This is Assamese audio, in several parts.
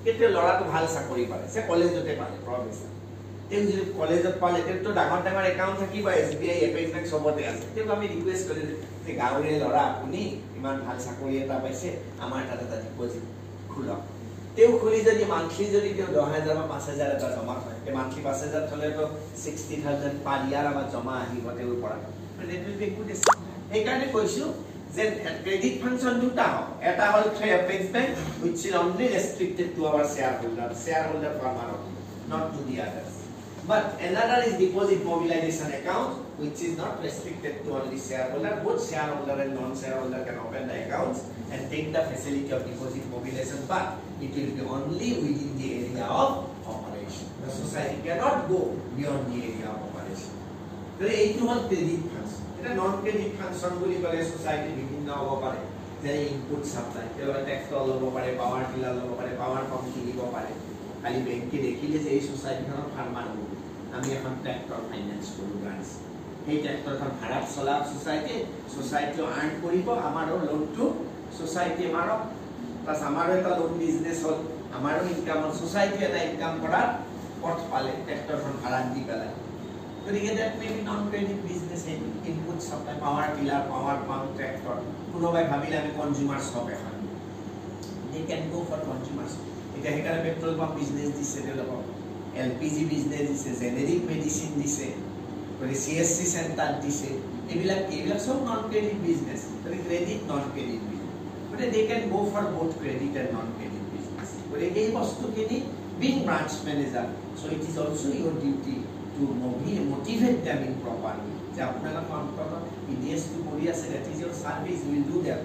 কেতিয়া লৰাটো ভাল চাকৰি পালে সে কলেজতে পালে প্ৰফেসৰ তেও যদি কলেজত পালে তেতো ডাঙৰ ডাঙৰ একাউন্ট থাকিবা SBI এপেক্স বেংক সবতে আছে তেও আমি ৰিকুৱেষ্ট কৰিলে যে গাঁৱৰে লৰা আপুনি ইমান ভাল চাকৰি এটা পাইছে আমাৰ তাতে এটা ডিপোজিট খোলক তেও খুলি যদি মান্থলি যদি তেও 10000 বা 5000 এটা জমা হয় তে মান্থলি 5000 থলে তো 60000 পার ইয়ার আবার জমা আহিব তেও পৰা মানে এটো দেখু দেছ এই কাৰণে কৈছো যে ক্ৰেডিট ফাংচন দুটা হয় এটা হল apex bank which is only restricted to our shareholder farmer not to the others but another is deposit mobilization account which is not restricted to only shareholder both shareholder and non shareholder can open the accounts and take the facility of deposit mobilization but it will be only within the area of operation the society cannot go beyond the area of operation so এইটো হল ক্রেডিট ফাংশন এটা নন ক্রেডিট ফাংশন বুলি কলে সোসাইটি বিভিন্ন হ'ব পাৰে যে ইনপুট সাপ্লাই তেও ট্যাক্স লব পাৰে পাৱাৰ টিলাৰ লব পাৰে পাৱাৰ পাম্প কিনিব পাৰে খালি বেংকে দেখিলে যে এই সোসাইটিখনৰ ফাৰ্মাৰ আমি এখন ট্ৰেক্টৰ ফাইনান্স কৰো ব্ৰাঞ্চ এই ট্ৰেক্টৰখন ভাড়াত চলা সোসাইটি আৰ্ন কৰিব আমাৰো লোনটো সোসাইটি মাৰক প্লাস আমাৰো এটা লোন বিজনেস হল আমাৰো ইনকাম সোসাইটি এটা ইনকাম কৰাৰ পথ পালে ট্ৰেক্টৰখন ভাড়াত দি পেলাই গতিকে that may be non credit business input supply power tiller power pump tractor কোনোবাই ভাবিলে আমি কনজিউমার শপ এখন they can go for consumers এটা হেকারে পেট্রোল পাম্প বিজনেস দিছে দেলক LPG বিজনেস দিছে জেনেরিক মেডিসিন দিছে মানে CSC সেন্টার দিছে এবিলাক সব নন ক্রেডিট বিজনেস মানে ক্রেডিট নন ক্রেডিট বিজনেস মানে they can go for both credit and non credit business মানে এই বস্তুখিনি being branch manager so it is also your duty to motivate them in properly যে আপনারা কন্ট্রোল ইডিএস টু করি আছে that is your service we will do that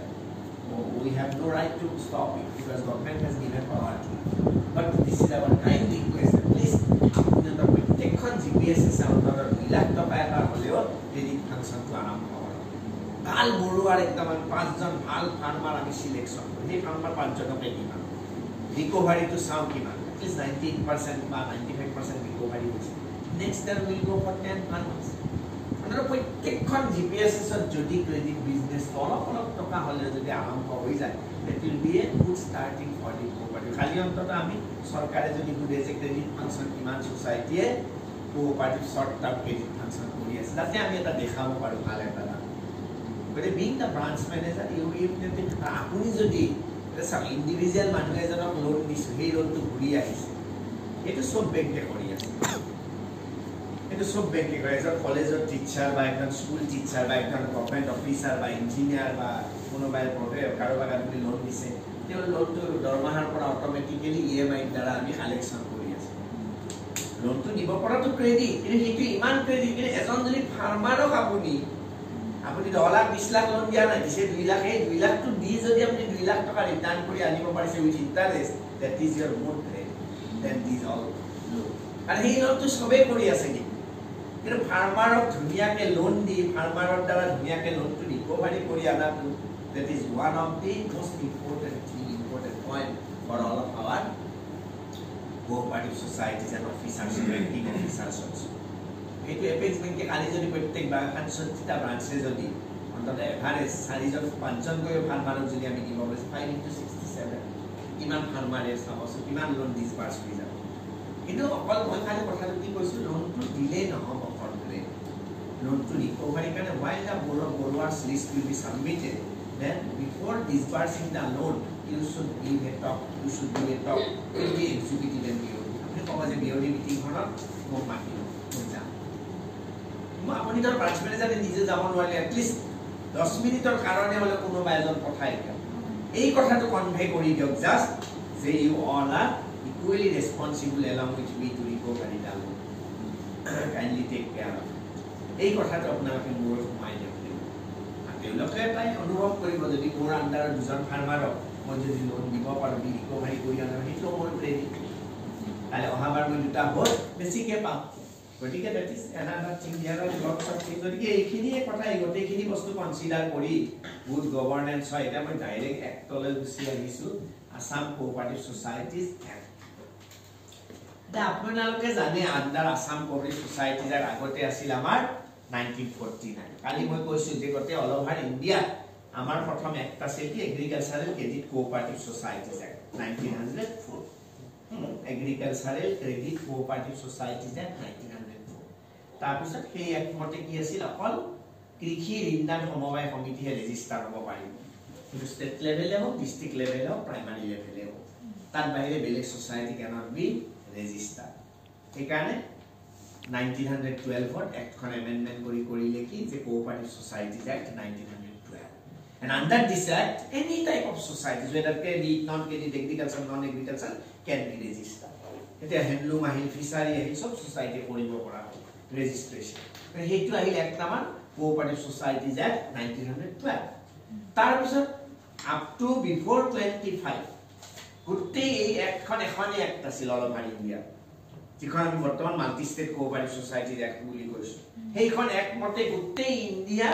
we have no right to stop it because government has given power but this is our kind request please আপনারা প্রত্যেকখন জিপিএস সাউন্ডৰ 2 লাখ টকা এটা হলেও ক্ৰেডিট ফাংশন তো আৰম্ভ কৰা ভাল বৰুৱাৰ একদম 5 জন ভাল ফাৰ্মাৰ আমি সিলেকশন কৰি এই ফাৰ্মাৰ 5 জনকে দিম রিকভারি টু সাউ কিমান at least 90% বা 95% রিকভারি হৈছে next year we will go for 10 months another প্রত্যেকখন GPS এর যদি ক্রেডিট বিজনেস অলপ টকা হলে যদি আরম্ভ হৈ যায় it will be a good starting for the cooperative খালি অন্তত আমি সরকারে যদি বুঝে যে ক্রেডিট ফাংশন কিমান সোসাইটিয়ে cooperative short term credit function কৰি আছে যাতে আমি এটা দেখাব পাৰো ভাল এটা মানে বিং দা ব্রাঞ্চ ম্যানেজার ইউ আপুনি যদি ইন্ডিভিজুয়াল মানুহ এজনক লোন দিছে সেই লোনটো ঘূৰি আহিছে এটো সব বেংকে কৰি আছে এটো সব বেংকে কৰে এজন কলেজৰ টিচাৰ বা একজন স্কুল টিচাৰ বা একজন গভৰ্ণমেণ্ট অফিচাৰ বা ইঞ্জিনিয়াৰ বা কোনোবাই কাৰোবাক আপুনি লোন দিছে তেওঁ লোনটো দৰমহাৰ পৰা অটোমেটিক্যালি ইএমআই দ্বাৰা আমি কালেকশন কৰি আছে লোনটো দিব পৰাটো ক্ৰেডিট কিন্তু সেইটো ইমান ক্ৰেডিট এজন যদি ফাৰ্মাৰক আপুনি 10 লাখ 20 লাখ লোন দিয়া নাই দিছে 2 লাখ এই 2 লাখটো দি যদি আপুনি 2 লাখ টকা ৰিটাৰ্ণ কৰি আনিব পাৰিছে with interest that is your more credit than these all loan আৰু এই লোনটো সবে কৰি আছে কি কিন্তু ফাৰ্মাৰক ধুনিয়াকে লোন দি ফাৰ্মাৰৰ দ্বাৰা ধুনিয়াকে লোনটো ৰিকভাৰি কৰি আনাটো that is one of the most important point for all of our cooperative societies and officers banking officers also এইটো এপেক্স বেংকে কালি যদি প্ৰত্যেক বাগান 60টা ব্ৰাঞ্চে যদি অন্তত এভাৰেজ 4 জন 5 জন গৈ ফাৰ্মাৰক যদি আমি দিব পাৰো 5 into 67 কিমান ফাৰ্মাৰে চাবছো কিমান লোন ডিসবার্স হৈ যাব কিন্তু অকল মই খালি কথাটো কি কৈছো লোনটো দিলে নহব কন্ট্ৰে লোনটো ৰিকভাৰি কাৰণে while the borrower's list will be submitted then before disbursing the loan you should give a talk with the executive and BOD আপনি কবা যে BOD মিটিং হলত মোক মাতিলো আপুনি তাৰ ব্ৰাঞ্চ ম্যানেজাৰে নিজে যাব নোৱাৰিলে at least 10 মিনিটৰ কাৰণে হলে কোনোবা এজন পঠাই দিয়ক এই কথাটো কনভে কৰি দিয়ক জাস্ট যে you all are equally responsible along with me to recover the loan kindly take care of এই কথাটো আপোনালোকে মোৰ সোমাই দিয়ক তেওঁলোকে তাই অনুভৱ কৰিব যদি মোৰ আন্ডাৰৰ দুজন ফাৰ্মাৰক মই যদি লোন দিব পাৰো ৰিকভাৰি কৰি আনো সেইটো মোৰ ক্ৰেডিট তাই অহাবাৰ মই দুটা হ'ল বেছিকে পাম গতিকে that is another thing there are lots of things গতিকে এইখিনিয়ে কথা গোটেইখিনি বস্তু কনসিডাৰ কৰি গুড গভৰ্নেন্স হয় এটা মই ডাইৰেক্ট এক্টলৈ গুচি আহিছো আসাম কোঅপাৰেটিভ সোসাইটিজ এক্ট দা আপোনালোকে জানে আন্ডাৰ আসাম কোঅপাৰেটিভ সোসাইটিজ এৰ আগতে আছিল আমাৰ 1949 কালি মই কৈছো যে গতে অল ওভাৰ ইন্ডিয়া আমাৰ প্ৰথম একটা আছিল কি agricultural credit cooperative societies act 1904 agricultural credit cooperative societies act 1902 তাৰপিছত সেই এক্ট মতে কি আছিল অকল কৃষি ঋণদান সমবায় সমিতিহে ৰেজিষ্টাৰ হ'ব পাৰিব কিন্তু ষ্টেট লেভেলে হোক ডিস্ট্ৰিক্ট লেভেলে হোক প্ৰাইমাৰী লেভেলে হোক তাত বাহিৰে বেলেগ সোসাইটি ক্যানট বি ৰেজিষ্টাৰ সেইকাৰণে 1912 ত এক্টখন এমেন্ডমেন্ট কৰিলে কি যে cooperative societies act 1912 and under this act any type of societies whether credit non credit agriculture non agriculture can be registered এটা হ্যান্ডলুম আহিল ফিশারি আহিল সব সোসাইটি কৰিব পৰা ৰেজিষ্ট্ৰেচন হেতু আহিল একটা মান কোঅপাৰেটিভ সোসাইটিজ এক্ট 1912 তাৰ পিছত আপ টু বিফোৰ 25 গোটেই এই এক্টখন এখনে এক্ট আছিল অল ওভাৰ ইন্ডিয়া যিখন আমি বৰ্তমান multi state cooperative societies act বুলি কৈছো সেইখন এক মতে গোটেই ইন্ডিয়া